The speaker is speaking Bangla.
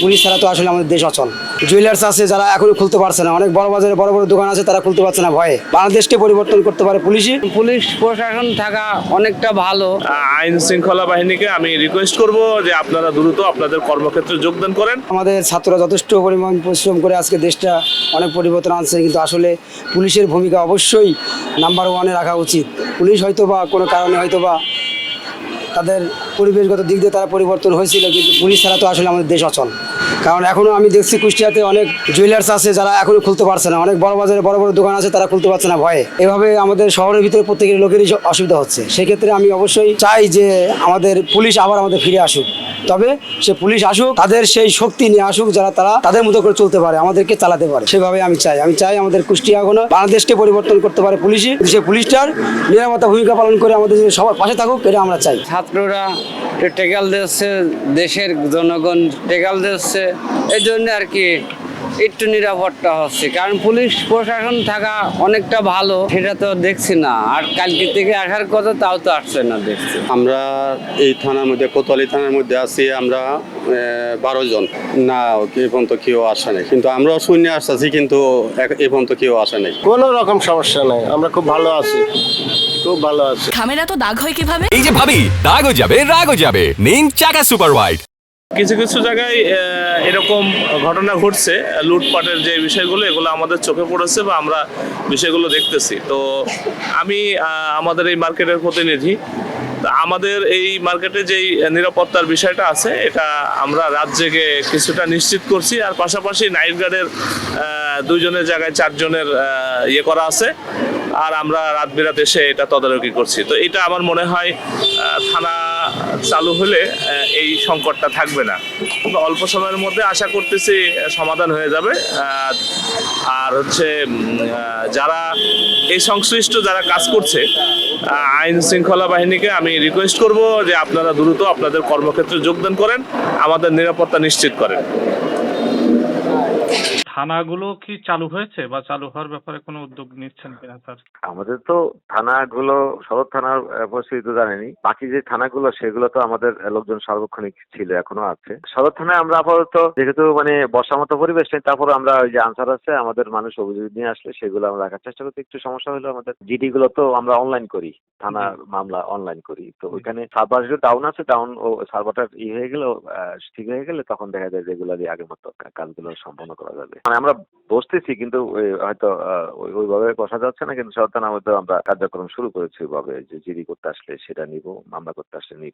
পুলিশ ছাড়া তো আসলে আমাদের দেশ অচল। জুয়েলার্স আছে যারা এখনো খুলতে পারছে না, অনেক বড় বাজারে বড় বড় দোকান আছে তারা খুলতে পারছে না ভয়ে। বাংলাদেশকে পরিবর্তন করতে পারে পুলিশই। পুলিশ প্রশাসন থাকা অনেকটা ভালো। আইন শৃঙ্খলা বাহিনীকে আমি রিকোয়েস্ট করব যে আপনারা দ্রুত আপনাদের কর্মক্ষেত্রে যোগদান করেন। আমাদের ছাত্ররা যথেষ্ট পরিমাণ পরিশ্রম করে আজকে দেশটা অনেক পরিবর্তন আনছে, কিন্তু আসলে পুলিশের ভূমিকা অবশ্যই নাম্বার ওয়ানে রাখা উচিত। পুলিশ হয়তো বা কোনো কারণে হয়তো বা তাদের পরিবেশগত দিক দিয়ে তারা পরিবর্তন হয়েছিল, কিন্তু পুলিশ ছাড়া তো আসলে আমাদের দেশ অচল। কারণ এখনও আমি দেখছি কুষ্টিয়াতে অনেক জুয়েলার্স আছে যারা এখনও খুলতে পারছে না, অনেক বড় বাজারে বড় বড় দোকান আছে তারা খুলতে পারছে না ভয়ে। এভাবে আমাদের শহরের ভিতরে প্রত্যেকের লোকেরই অসুবিধা হচ্ছে। সেক্ষেত্রে আমি অবশ্যই চাই যে আমাদের পুলিশ আবার আমাদের ফিরে আসুক। তবে সে পুলিশ আসুক, তাদের সেই শক্তি নিয়ে আসুক যারা তারা তাদের মতো করে চলতে পারে, আমাদেরকে চালাতে পারে। সেভাবে আমি চাই আমাদের কুষ্টিয়া এখনো বাংলাদেশকে পরিবর্তন করতে পারে পুলিশই। সে পুলিশটার নিরাপত্তা ভূমিকা পালন করে আমাদের সবার পাশে থাকুক, এটা আমরা চাই। ছাত্ররা টেকাল দিচ্ছে, দেশের জনগণ টেকাল দিচ্ছে, এই জন্য আর কি একটু নিরাপত্তা হচ্ছে। কারণ পুলিশ প্রশাসন থাকা অনেকটা ভালো, সেটা তো দেখছি না। আর কালকে থেকে আসার কথা, তাও তো আসছে না দেখছি। আমরা এই থানার মধ্যে কোতোয়ালি থানার মধ্যে আছি আমরা 12 জন। না এ পর্যন্ত কেউ আসে নাই, কিন্তু আমরাও শূন্য আসতেছি, কিন্তু এ পর্যন্ত কেউ আসে নাই। কোনো রকম সমস্যা নাই, আমরা খুব ভালো আছি, খুব ভালো আছি। খামেরা তো দাগ হয় কিভাবে? এই যে ভাবি দাগও যাবে রাগও যাবে, নিন চাকা সুপার হোয়াইট। কিছু কিছু জায়গায় এরকম ঘটনা ঘটছে, লুটপাটের যে বিষয়গুলো এগুলো আমাদের চোখে পড়েছে বা আমরা বিষয়গুলো দেখতেছি। তো আমি আমাদের এই মার্কেটের প্রতিনিধি, তা আমাদের এই মার্কেটে যেই নিরাপত্তার বিষয়টা আছে এটা আমরা রাত জেগে কিছুটা নিশ্চিত করছি। আর পাশাপাশি নাইট গার্ডের 2 জনের জায়গায় 4 জনের ইয়ে করা আছে। আর আমরা রাত বিরাত এসে এটা তদারকি করছি। তো এটা আমার মনে হয় থানা চালু হলে এই সংকটটা থাকবে না। অল্প সময়ের মধ্যে আশা করতেছি সমাধান হয়ে যাবে। আর হচ্ছে যারা এই সংশ্লিষ্ট যারা কাজ করছে, আইন শৃঙ্খলা বাহিনীকে আমি রিকোয়েস্ট করব যে আপনারা দ্রুত আপনাদের কর্মক্ষেত্রে যোগদান করেন, আমাদের নিরাপত্তা নিশ্চিত করেন। থানাগুলো কি চালু হয়েছে বা চালু হওয়ার ব্যাপারে কোনো উদ্যোগ নিচ্ছেন কিনা স্যার? আমাদের তো থানাগুলো, সদর থানার পরিস্থিতি তো জানেনি। বাকি যে থানাগুলো সেগুলো তো আমাদের লোকজন সার্বক্ষণিক ছিল, এখনো আছে। সদর থানায় আমরা আপাতত যেহেতু মানে বসার মতো পরিবেশ নেই, তারপর আমরা ওই যে আনসার আছে আমাদের, মানুষ অভিযোগ নিয়ে আসলে সেগুলো আমরা রাখার চেষ্টা করতে একটু সমস্যা হলো। আমাদের জিডি গুলো তো আমরা অনলাইন করি, থানার মামলা অনলাইন করি। তো ওইখানে সার্ভার ডাউন আছে, ডাউন ও সার্ভারটা হয়ে গেলে ঠিক হয়ে গেলে তখন দেখা যায় যেগুলো আগের মতো কাজগুলো সম্পন্ন করা যাবে। মানে আমরা বসতেছি, কিন্তু হয়তো ওইভাবে বসা যাচ্ছে না, কিন্তু সরকার মধ্যে আমরা কার্যক্রম শুরু করেছি ওইভাবে, যে জিডি করতে আসলে সেটা নিব, মামলা করতে আসলে নিব।